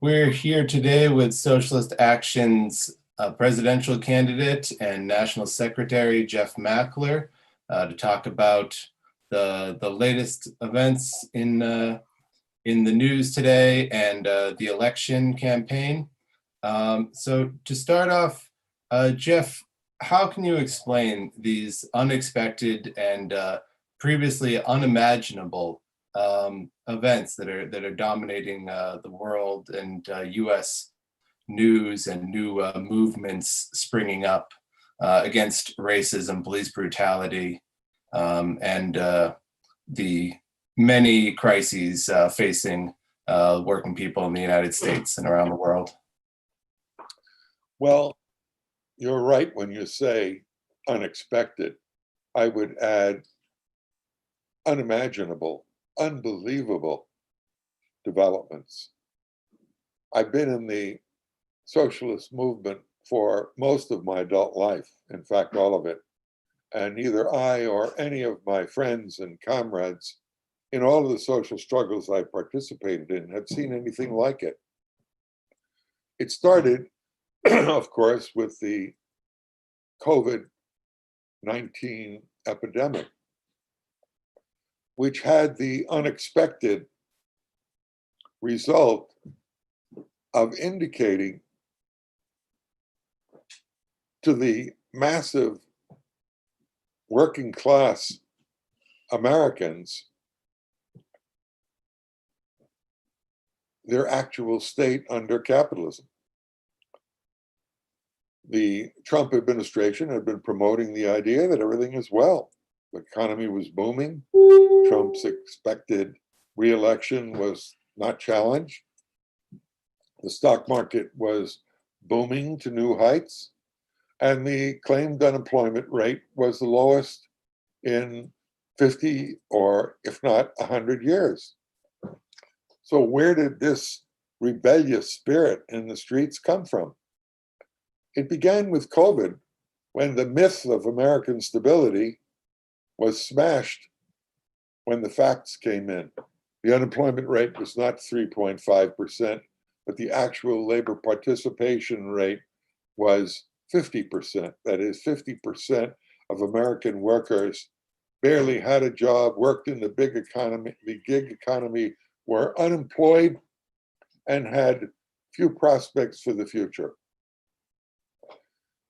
We're here today with Socialist Action's presidential candidate and National Secretary Jeff Mackler to talk about the latest events in the news today and the election campaign. So to start off, Jeff, how can you explain these unexpected and previously unimaginable events that are dominating the world and U.S. news and new movements springing up against racism, police brutality, and the many crises facing working people in the United States and around the world? Well, you're right when you say unexpected. I would add unimaginable, unbelievable developments. I've been in the socialist movement for most of my adult life, in fact, all of it. And neither I or any of my friends and comrades in all of the social struggles I participated in had seen anything like it. It started, of course, with the COVID-19 epidemic, which had the unexpected result of indicating to the massive working class Americans their actual state under capitalism. The Trump administration had been promoting the idea that everything is well. The economy was booming. Trump's expected re-election was not challenged. The stock market was booming to new heights, and the claimed unemployment rate was the lowest in 50 or if not 100 years. So where did this rebellious spirit in the streets come from? It began with COVID, when the myth of American stability was smashed when the facts came in. The unemployment rate was not 3.5%, but the actual labor participation rate was 50%. That is, 50% of American workers barely had a job, worked in the gig economy, were unemployed, and had few prospects for the future.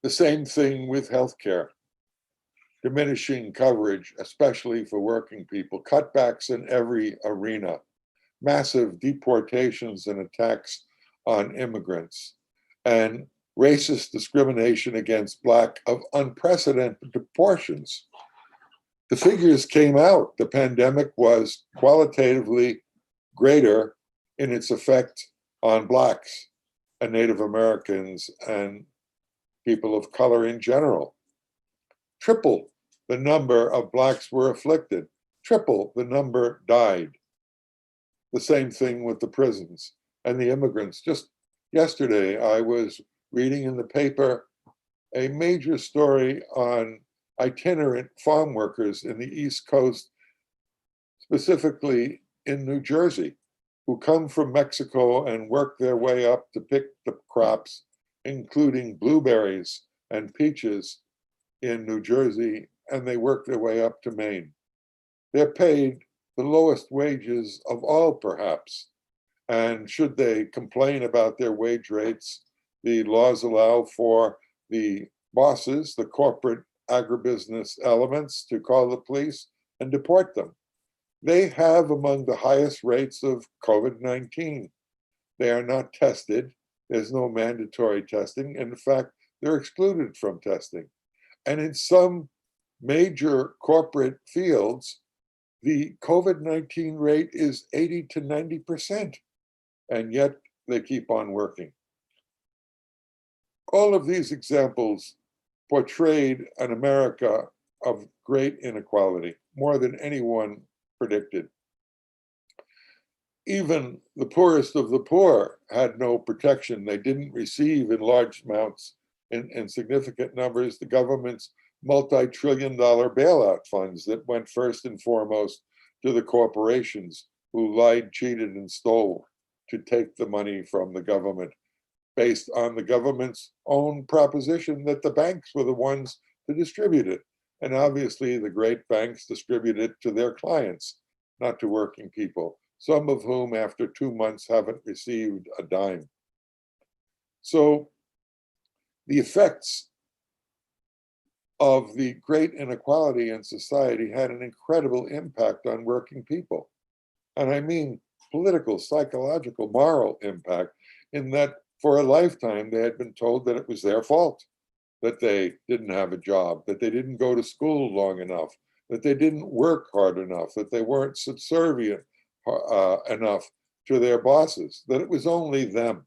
The same thing with healthcare. Diminishing coverage, especially for working people, cutbacks in every arena, massive deportations and attacks on immigrants, and racist discrimination against Black of unprecedented proportions. The figures came out. The pandemic was qualitatively greater in its effect on Blacks and Native Americans and people of color in general. Triple the number of Blacks were afflicted, triple the number died. The same thing with the prisons and the immigrants. Just yesterday, I was reading in the paper a major story on itinerant farm workers in the East Coast, specifically in New Jersey, who come from Mexico and work their way up to pick the crops, including blueberries and peaches in New Jersey, and they work their way up to Maine. They're paid the lowest wages of all, perhaps. And should they complain about their wage rates, the laws allow for the bosses, the corporate agribusiness elements, to call the police and deport them. They have among the highest rates of COVID-19. They are not tested. There's no mandatory testing. In fact, they're excluded from testing. And in some major corporate fields, the COVID-19 rate is 80 to 90%, and yet they keep on working. All of these examples portrayed an America of great inequality, more than anyone predicted. Even the poorest of the poor had no protection. They didn't receive in large amounts, in significant numbers, the government's multi-trillion-dollar bailout funds that went first and foremost to the corporations who lied, cheated, and stole to take the money from the government based on the government's own proposition that the banks were the ones to distribute it. And obviously, the great banks distribute it to their clients, not to working people, some of whom, after 2 months, haven't received a dime. So the effects of the great inequality in society had an incredible impact on working people. And I mean political, psychological, moral impact, in that for a lifetime they had been told that it was their fault, that they didn't have a job, that they didn't go to school long enough, that they didn't work hard enough, that they weren't subservient enough to their bosses, that it was only them.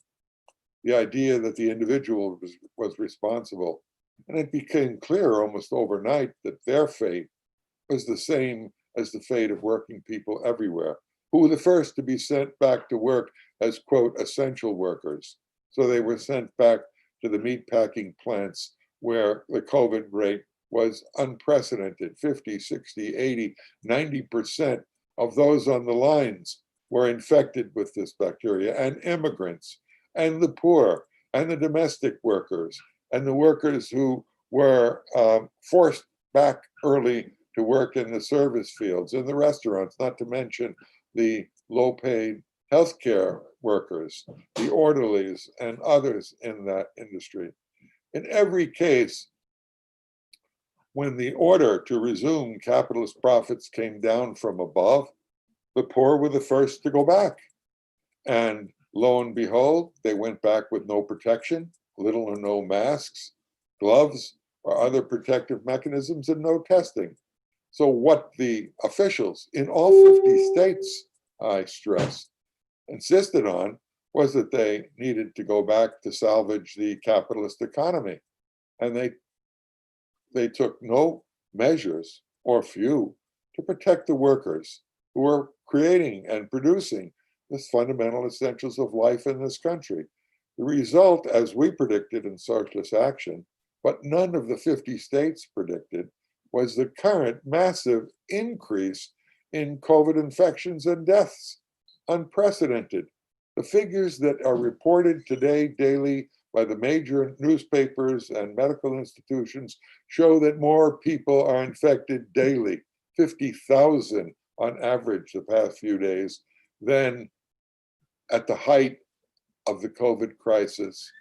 The idea that the individual was responsible. And it became clear almost overnight that their fate was the same as the fate of working people everywhere, who were the first to be sent back to work as, quote, essential workers. So they were sent back to the meatpacking plants where the COVID rate was unprecedented. 50, 60, 80, 90% of those on the lines were infected with this bacteria, and immigrants, and the poor, and the domestic workers, and the workers who were forced back early to work in the service fields, in the restaurants, not to mention the low-paid healthcare workers, the orderlies, and others in that industry. In every case, when the order to resume capitalist profits came down from above, the poor were the first to go back. And lo and behold, they went back with no protection, little or no masks, gloves, or other protective mechanisms, and no testing. So what the officials in all 50 states, I stress, insisted on was that they needed to go back to salvage the capitalist economy. And they took no measures, or few, to protect the workers who were creating and producing the fundamental essentials of life in this country. The result, as we predicted in Socialist Action, but none of the 50 states predicted, was the current massive increase in COVID infections and deaths. Unprecedented. The figures that are reported today daily by the major newspapers and medical institutions show that more people are infected daily, 50,000 on average the past few days, than at the height of the COVID crisis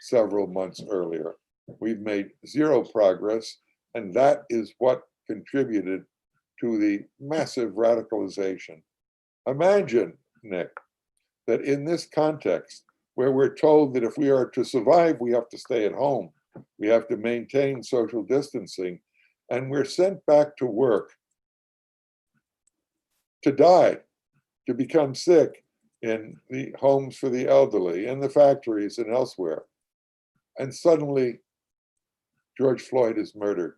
several months earlier. We've made zero progress, and that is what contributed to the massive radicalization. Imagine, Nick, that in this context, where we're told that if we are to survive, we have to stay at home, we have to maintain social distancing, and we're sent back to work to die, to become sick in the homes for the elderly, in the factories and elsewhere. And suddenly, George Floyd is murdered.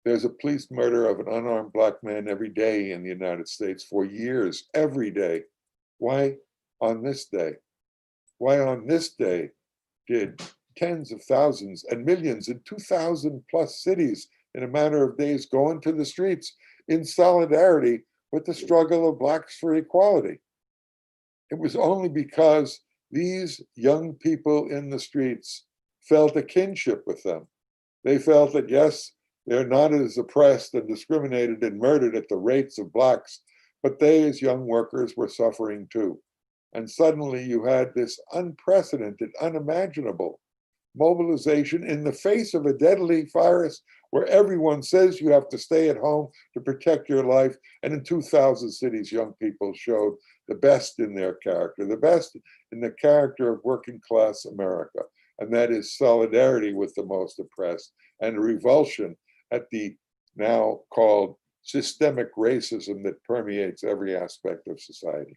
There's a police murder of an unarmed Black man every day in the United States for years, every day. Why on this day? Why on this day did tens of thousands and millions in 2,000 plus cities in a matter of days go into the streets in solidarity with the struggle of Blacks for equality? It was only because these young people in the streets felt a kinship with them. They felt that, yes, they're not as oppressed and discriminated and murdered at the rates of Blacks, but they, as young workers, were suffering too. And suddenly you had this unprecedented, unimaginable mobilization in the face of a deadly virus where everyone says you have to stay at home to protect your life. And in 2,000 cities, young people showed the best in their character, the best in the character of working class America. And that is solidarity with the most oppressed and revulsion at the now called systemic racism that permeates every aspect of society.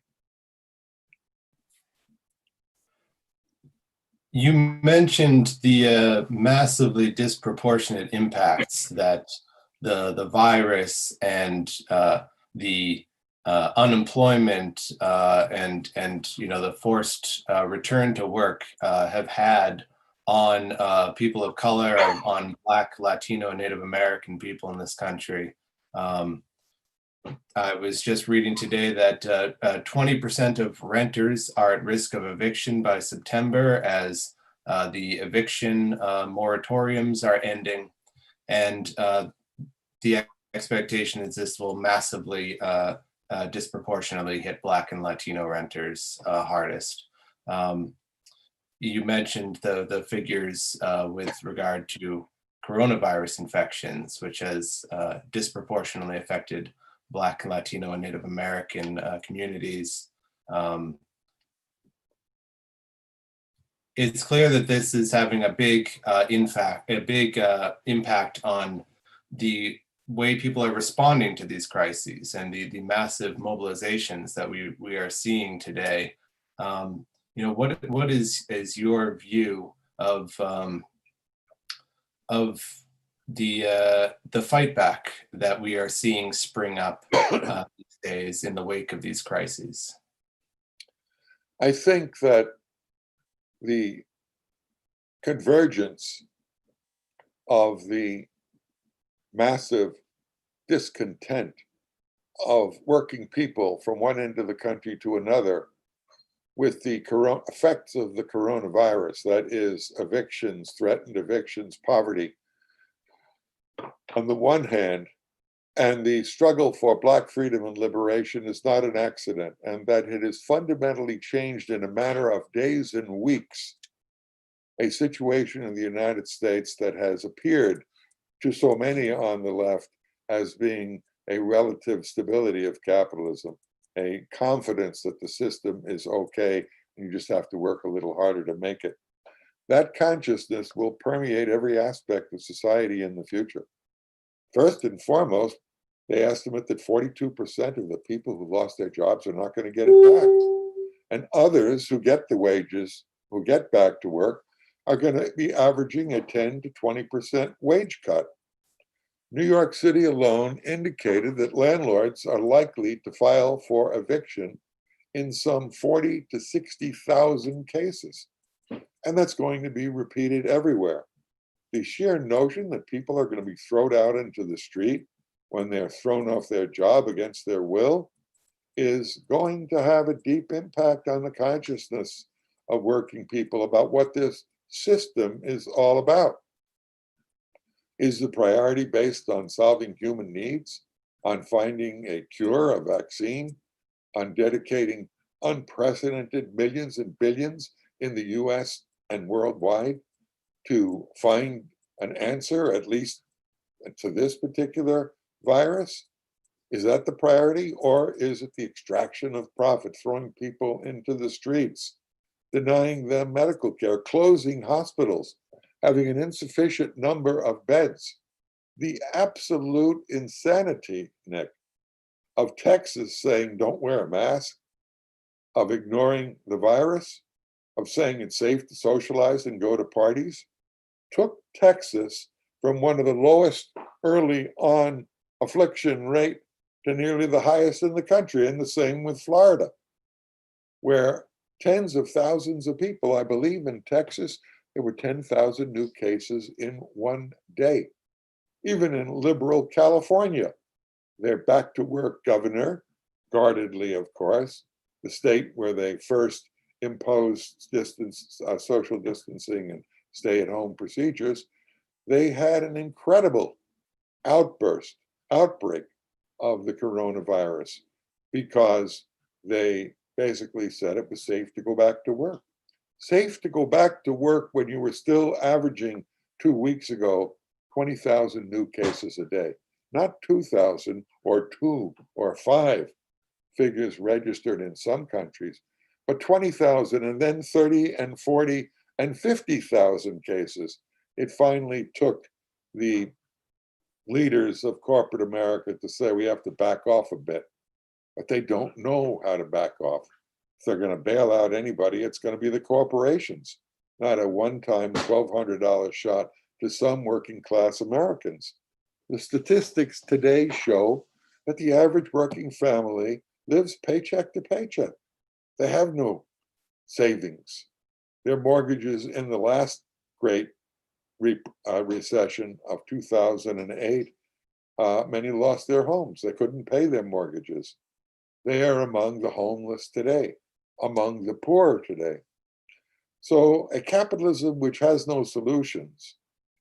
You mentioned the massively disproportionate impacts that the virus and the unemployment and the forced return to work have had on people of color, on Black, Latino, and Native American people in this country. I was just reading today that 20% of renters are at risk of eviction by September as the eviction moratoriums are ending. And the expectation is this will massively, disproportionately hit Black and Latino renters hardest. You mentioned the figures with regard to coronavirus infections, which has disproportionately affected Black, Latino, and Native American communities. Um, it's clear that this is having a big impact on the way people are responding to these crises and the massive mobilizations that we are seeing today. What is your view of the fight back that we are seeing spring up these days in the wake of these crises? I think that the convergence of the massive discontent of working people from one end of the country to another with the effects of the coronavirus, that is evictions, threatened evictions, poverty, on the one hand, and the struggle for Black freedom and liberation is not an accident, and that it has fundamentally changed in a matter of days and weeks a situation in the United States that has appeared to so many on the left as being a relative stability of capitalism, a confidence that the system is okay, and you just have to work a little harder to make it. That consciousness will permeate every aspect of society in the future. First and foremost, they estimate that 42% of the people who lost their jobs are not going to get it back. And others who get the wages, who get back to work, are going to be averaging a 10 to 20% wage cut. New York City alone indicated that landlords are likely to file for eviction in some 40 to 60,000 cases. And that's going to be repeated everywhere. The sheer notion that people are going to be thrown out into the street when they're thrown off their job against their will is going to have a deep impact on the consciousness of working people about what this system is all about. Is the priority based on solving human needs, on finding a cure, a vaccine, on dedicating unprecedented millions and billions in the US and worldwide to find an answer, at least to this particular virus? Is that the priority, or is it the extraction of profit, throwing people into the streets, denying them medical care, closing hospitals, having an insufficient number of beds? The absolute insanity, Nick, of Texas saying don't wear a mask, of ignoring the virus, of saying it's safe to socialize and go to parties, took Texas from one of the lowest early on affliction rate to nearly the highest in the country, and the same with Florida, where tens of thousands of people, I believe in Texas, there were 10,000 new cases in one day. Even in liberal California, their back to work governor, guardedly, of course, the state where they first imposed social distancing and stay at home procedures, they had an incredible outbreak of the coronavirus because they basically said it was safe to go back to work. Safe to go back to work when you were still averaging 2 weeks ago 20,000 new cases a day, not 2,000 or 2 or 5 figures registered in some countries, but 20,000 and then 30 and 40 and 50,000 cases. It finally took the leaders of corporate America to say we have to back off a bit, but they don't know how to back off. If they're going to bail out anybody, it's going to be the corporations, not a one-time $1,200 shot to some working class Americans. The statistics today show that the average working family lives paycheck to paycheck. They have no savings. Their mortgages in the last great recession of 2008 Many lost their homes. They couldn't pay their mortgages. They are among the homeless today, among the poor today. So a capitalism which has no solutions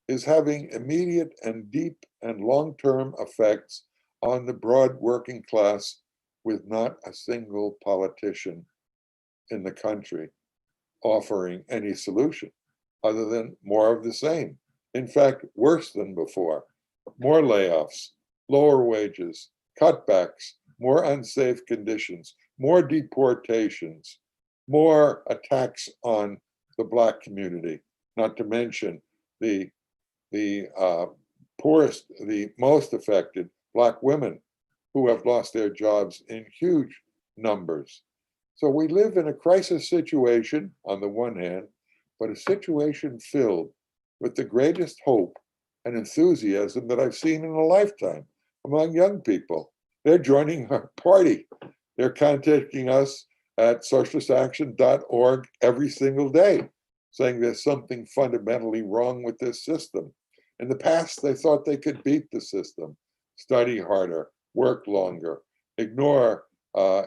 is having immediate and deep and long-term effects on the broad working class with not a single politician in the country offering any solution other than more of the same. In fact, worse than before. More layoffs, lower wages, cutbacks, more unsafe conditions, more deportations, more attacks on the Black community, not to mention the poorest, the most affected Black women who have lost their jobs in huge numbers. So we live in a crisis situation on the one hand, but a situation filled with the greatest hope and enthusiasm that I've seen in a lifetime among young people. They're joining our party. They're contacting us at socialistaction.org every single day, saying there's something fundamentally wrong with this system. In the past, they thought they could beat the system, study harder, work longer, ignore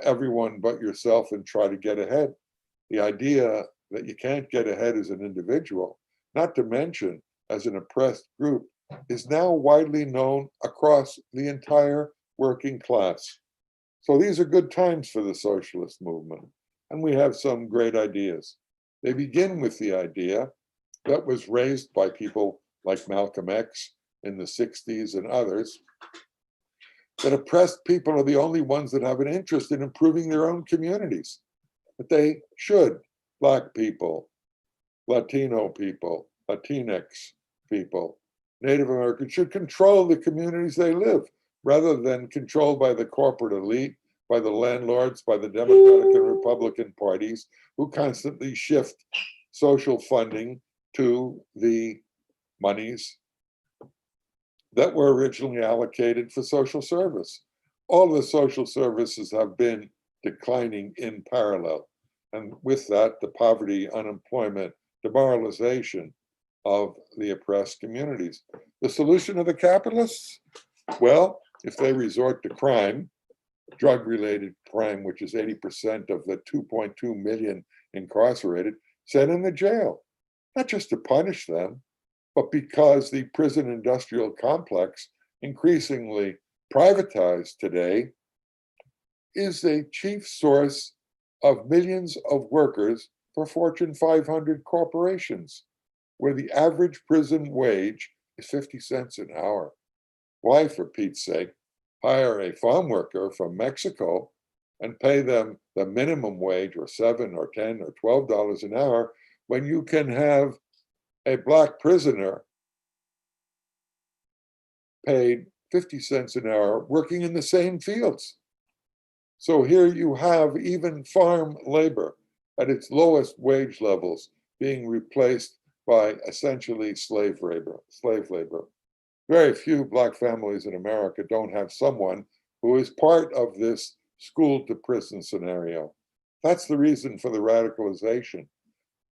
everyone but yourself and try to get ahead. The idea that you can't get ahead as an individual, not to mention as an oppressed group, is now widely known across the entire working class. So these are good times for the socialist movement, and we have some great ideas. They begin with the idea that was raised by people like Malcolm X in the 60s and others, that oppressed people are the only ones that have an interest in improving their own communities. That they should, Black people, Latino people, Latinx people, Native Americans, should control the communities they live rather than controlled by the corporate elite, by the landlords, by the Democratic and Republican parties who constantly shift social funding to the monies that were originally allocated for social service. All the social services have been declining in parallel. And with that, the poverty, unemployment, demoralization of the oppressed communities. The solution of the capitalists? Well, if they resort to crime, drug-related crime, which is 80% of the 2.2 million incarcerated, send them to jail, not just to punish them, but because the prison industrial complex, increasingly privatized today, is the chief source of millions of workers for Fortune 500 corporations, where the average prison wage is 50 cents an hour. Why, for Pete's sake, hire a farm worker from Mexico and pay them the minimum wage, or $7 or $10 or $12 an hour, when you can have a Black prisoner paid 50 cents an hour working in the same fields? So here you have even farm labor at its lowest wage levels being replaced by essentially slave labor. Very few Black families in America don't have someone who is part of this school to prison scenario. That's the reason for the radicalization.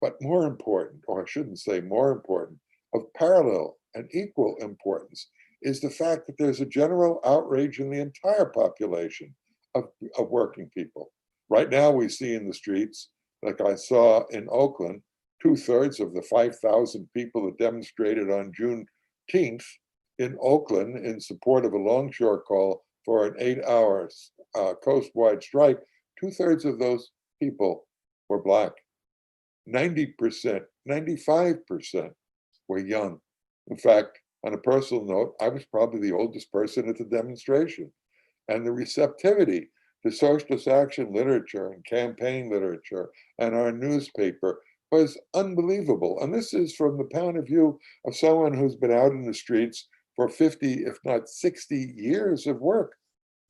But more important, or I shouldn't say more important, of parallel and equal importance is the fact that there's a general outrage in the entire population of working people. Right now, we see in the streets, like I saw in Oakland, 2/3 of the 5,000 people that demonstrated on Juneteenth in Oakland in support of a longshore call for an 8-hour coast-wide strike, 2/3 of those people were Black. 90%, 95% were young. In fact, on a personal note, I was probably the oldest person at the demonstration. And the receptivity to socialist action literature and campaign literature and our newspaper was unbelievable. And this is from the point of view of someone who's been out in the streets for 50, if not 60 years of work.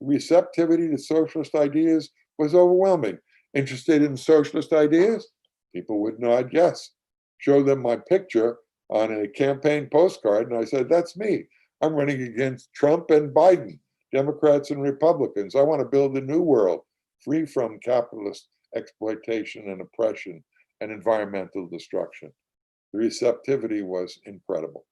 The receptivity to socialist ideas was overwhelming. Interested in socialist ideas? People would nod yes. Show them my picture on a campaign postcard, and I said, that's me. I'm running against Trump and Biden, Democrats and Republicans. I want to build a new world free from capitalist exploitation and oppression and environmental destruction. The receptivity was incredible.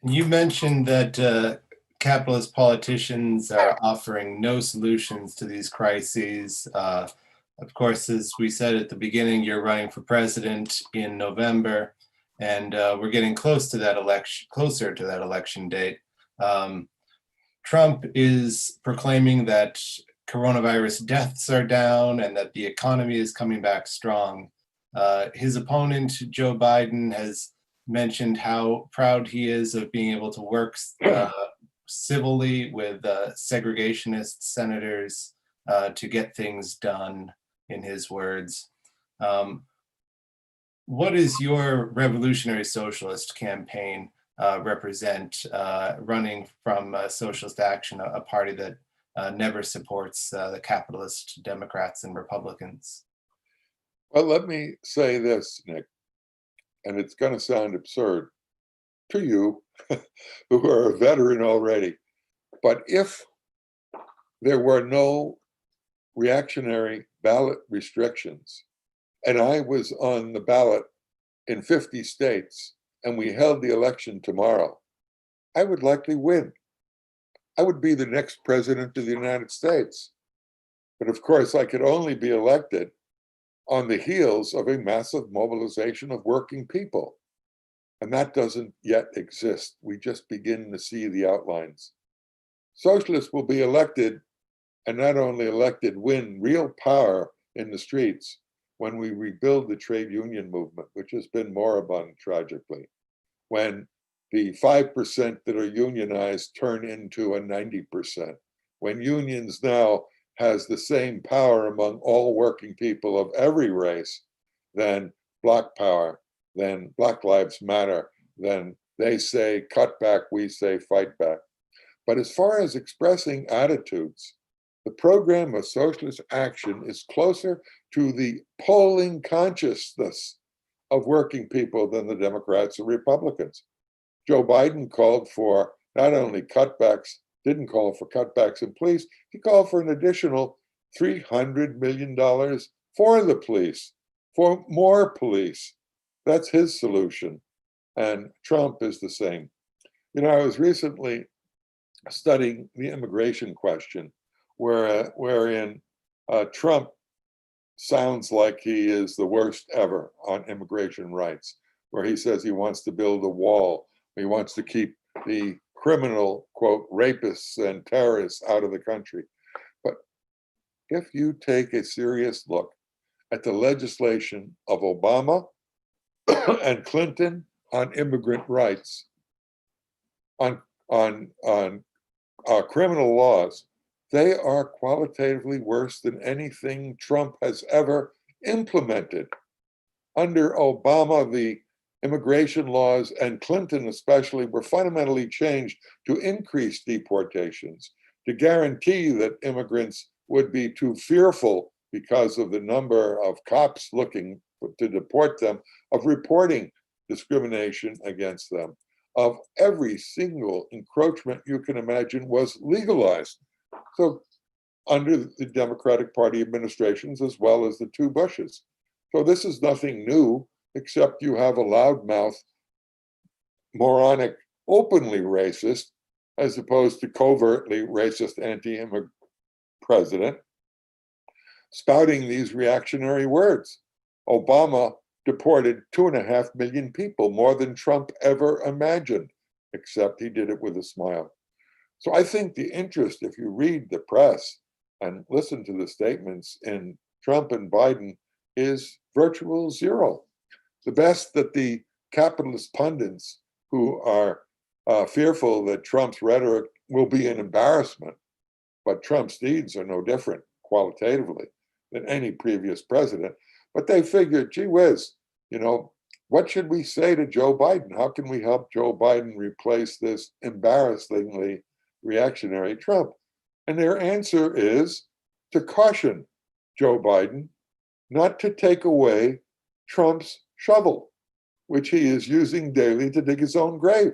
You mentioned that capitalist politicians are offering no solutions to these crises. Of course, as we said at the beginning, you're running for president in November, and we're getting closer to that election date. Um, Trump is proclaiming that coronavirus deaths are down and that the economy is coming back strong. His opponent, Joe Biden, has mentioned how proud he is of being able to work civilly with segregationist senators to get things done, in his words. Um, what is your revolutionary socialist campaign represent, running from Socialist Action, a party that never supports the capitalist Democrats and Republicans? Well, let me say this, Nick, and it's going to sound absurd to you who are a veteran already. But if there were no reactionary ballot restrictions, and I was on the ballot in 50 states, and we held the election tomorrow, I would likely win. I would be the next president of the United States. But of course, I could only be elected on the heels of a massive mobilization of working people. And that doesn't yet exist. We just begin to see the outlines. Socialists will be elected, and not only elected, win real power in the streets when we rebuild the trade union movement, which has been moribund tragically, when the 5% that are unionized turn into a 90%, when unions now has the same power among all working people of every race, then Black Power, then Black Lives Matter, then they say cut back, we say fight back. But as far as expressing attitudes, the program of socialist action is closer to the polling consciousness of working people than the Democrats and Republicans. Joe Biden called for not only cutbacks, didn't call for cutbacks in police, he called for an additional $300 million for the police, for more police. That's his solution. And Trump is the same. You know, I was recently studying the immigration question, wherein Trump sounds like he is the worst ever on immigration rights, where he says he wants to build a wall. He wants to keep the criminal, quote, rapists and terrorists out of the country. But if you take a serious look at the legislation of Obama and Clinton on immigrant rights, on criminal laws, they are qualitatively worse than anything Trump has ever implemented. Under Obama, the immigration laws, and Clinton especially, were fundamentally changed to increase deportations, to guarantee that immigrants would be too fearful because of the number of cops looking to deport them, of reporting discrimination against them, of every single encroachment you can imagine was legalized. So under the Democratic Party administrations, as well as the two Bushes. So this is nothing new, except you have a loudmouth, moronic, openly racist, as opposed to covertly racist anti-immigrant president, spouting these reactionary words. Obama deported 2.5 million people, more than Trump ever imagined, except he did it with a smile. So I think the interest, if you read the press and listen to the statements in Trump and Biden, is virtual zero. The best that the capitalist pundits who are fearful that Trump's rhetoric will be an embarrassment, but Trump's deeds are no different qualitatively than any previous president. But they figured, gee whiz, you know, what should we say to Joe Biden? How can we help Joe Biden replace this embarrassingly reactionary Trump? And their answer is to caution Joe Biden not to take away Trump's shovel, which he is using daily to dig his own grave.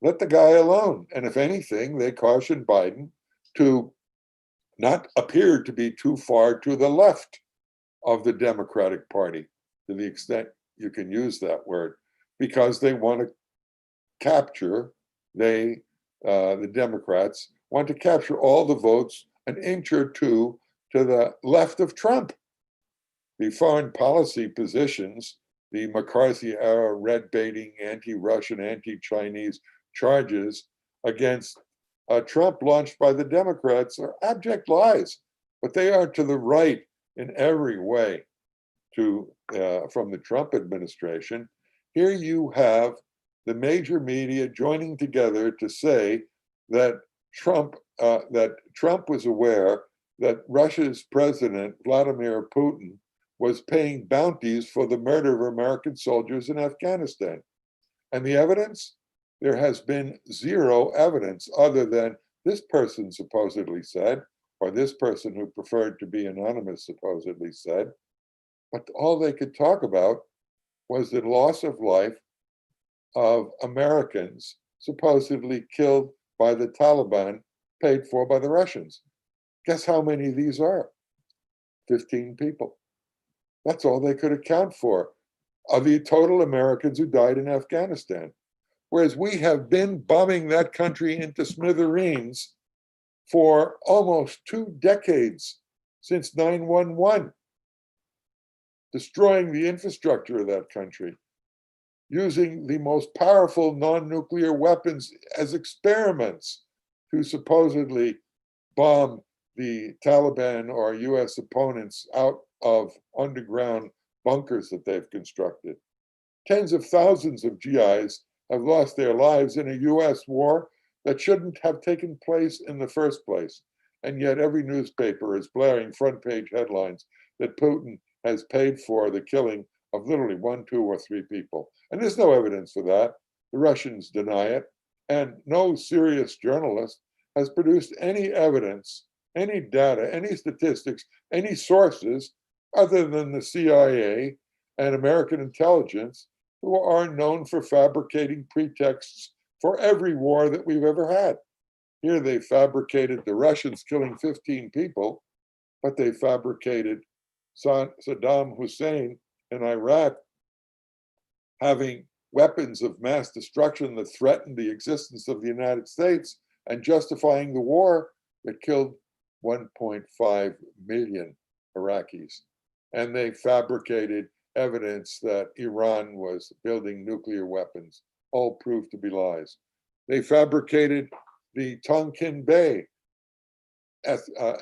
Let the guy alone. And if anything, they caution Biden to not appear to be too far to the left of the Democratic Party, to the extent you can use that word, because they want to capture, the Democrats, want to capture all the votes an inch or two to the left of Trump. The foreign policy positions, the McCarthy-era red-baiting, anti-Russian, anti-Chinese charges against Trump launched by the Democrats are abject lies, but they are to the right in every way from the Trump administration. Here you have the major media joining together to say that Trump was aware that Russia's president, Vladimir Putin, was paying bounties for the murder of American soldiers in Afghanistan. And the evidence? There has been zero evidence other than this person supposedly said, or this person who preferred to be anonymous supposedly said. But all they could talk about was the loss of life of Americans supposedly killed by the Taliban, paid for by the Russians. Guess how many of these are? 15 people. That's all they could account for of the total Americans who died in Afghanistan. Whereas we have been bombing that country into smithereens for almost 2 decades, since 9/11, destroying the infrastructure of that country, using the most powerful non-nuclear weapons as experiments to supposedly bomb the Taliban or US opponents out of underground bunkers that they've constructed. Tens of thousands of GIs have lost their lives in a US war that shouldn't have taken place in the first place. And yet every newspaper is blaring front page headlines that Putin has paid for the killing of literally 1, 2, or 3 people. And there's no evidence for that. The Russians deny it. And no serious journalist has produced any evidence, any data, any statistics, any sources other than the CIA and American intelligence, who are known for fabricating pretexts for every war that we've ever had. Here they fabricated the Russians killing 15 people, but they fabricated Saddam Hussein in Iraq having weapons of mass destruction that threatened the existence of the United States and justifying the war that killed 1.5 million Iraqis. And they fabricated evidence that Iran was building nuclear weapons, all proved to be lies. They fabricated the Tonkin Bay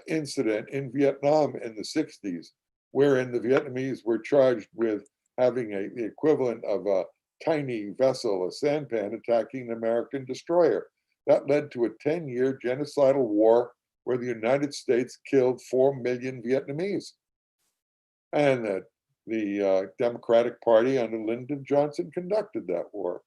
incident in Vietnam in the 60s, wherein the Vietnamese were charged with having the equivalent of a tiny vessel, a sampan, attacking an American destroyer. That led to a 10-year genocidal war where the United States killed 4 million Vietnamese. And that the Democratic Party under Lyndon Johnson conducted that war.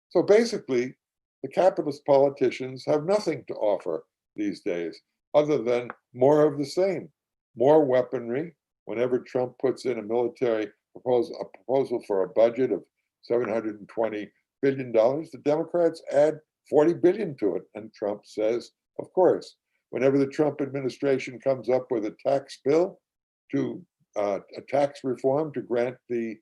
So basically, the capitalist politicians have nothing to offer these days other than more of the same, more weaponry. Whenever Trump puts in a military proposal for a budget of $720 billion, the Democrats add 40 billion to it. And Trump says, of course. Whenever the Trump administration comes up with a tax bill to a tax reform to grant the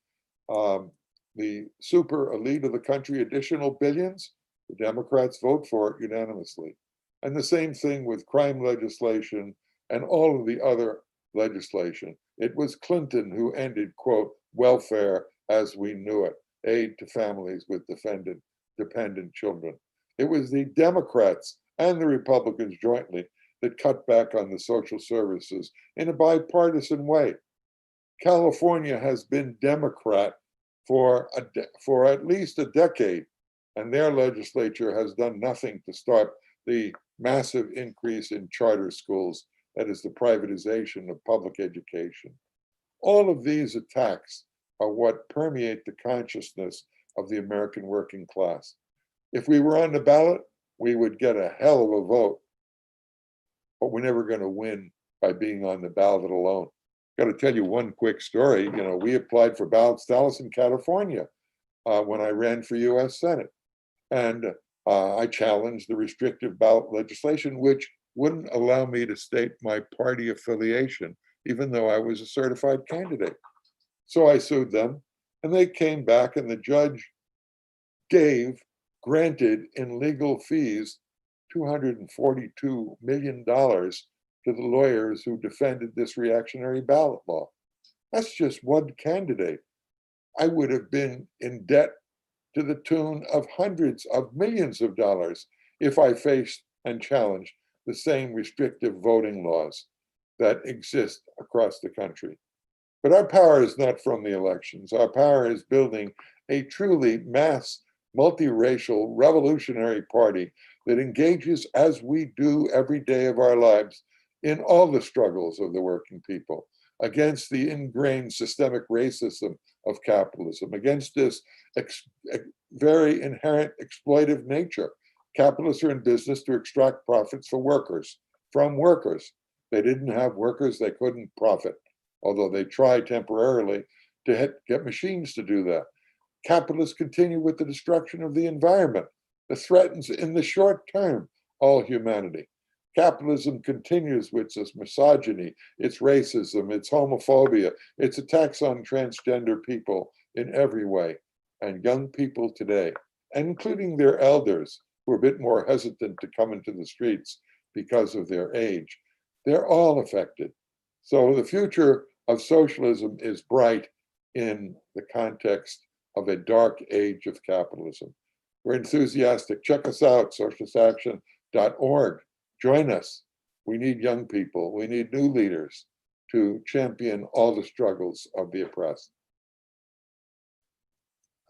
super elite of the country additional billions, the Democrats vote for it unanimously. And the same thing with crime legislation and all of the other legislation. It was Clinton who ended, quote, welfare as we knew it, aid to families with dependent children. It was the Democrats and the Republicans jointly that cut back on the social services in a bipartisan way. California has been Democrat for at least a decade, and their legislature has done nothing to stop the massive increase in charter schools, that is the privatization of public education. All of these attacks are what permeate the consciousness of the American working class. If we were on the ballot, we would get a hell of a vote, but we're never going to win by being on the ballot alone. Got to tell you one quick story. You know, we applied for ballot status in California when I ran for US Senate. And I challenged the restrictive ballot legislation, which wouldn't allow me to state my party affiliation, even though I was a certified candidate. So I sued them, and they came back, and the judge gave granted in legal fees $242 million to the lawyers who defended this reactionary ballot law. That's just one candidate. I would have been in debt to the tune of hundreds of millions of dollars if I faced and challenged the same restrictive voting laws that exist across the country. But our power is not from the elections. Our power is building a truly mass, multiracial, revolutionary party that engages, as we do every day of our lives, in all the struggles of the working people, against the ingrained systemic racism of capitalism, against this very inherent exploitive nature. Capitalists are in business to extract profits for workers, from workers. They didn't have workers, they couldn't profit, although they try temporarily to get machines to do that. Capitalists continue with the destruction of the environment that threatens in the short term all humanity. Capitalism continues with its misogyny, its racism, its homophobia, its attacks on transgender people in every way. And young people today, including their elders, who are a bit more hesitant to come into the streets because of their age, they're all affected. So the future of socialism is bright in the context of a dark age of capitalism. We're enthusiastic. Check us out, socialistaction.org. Join us. We need young people. We need new leaders to champion all the struggles of the oppressed.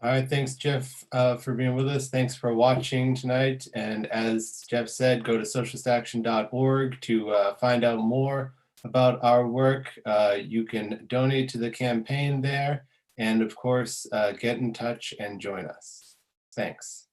All right, thanks, Jeff, for being with us. Thanks for watching tonight. And as Jeff said, go to socialistaction.org to find out more about our work. You can donate to the campaign there. And of course, get in touch and join us. Thanks.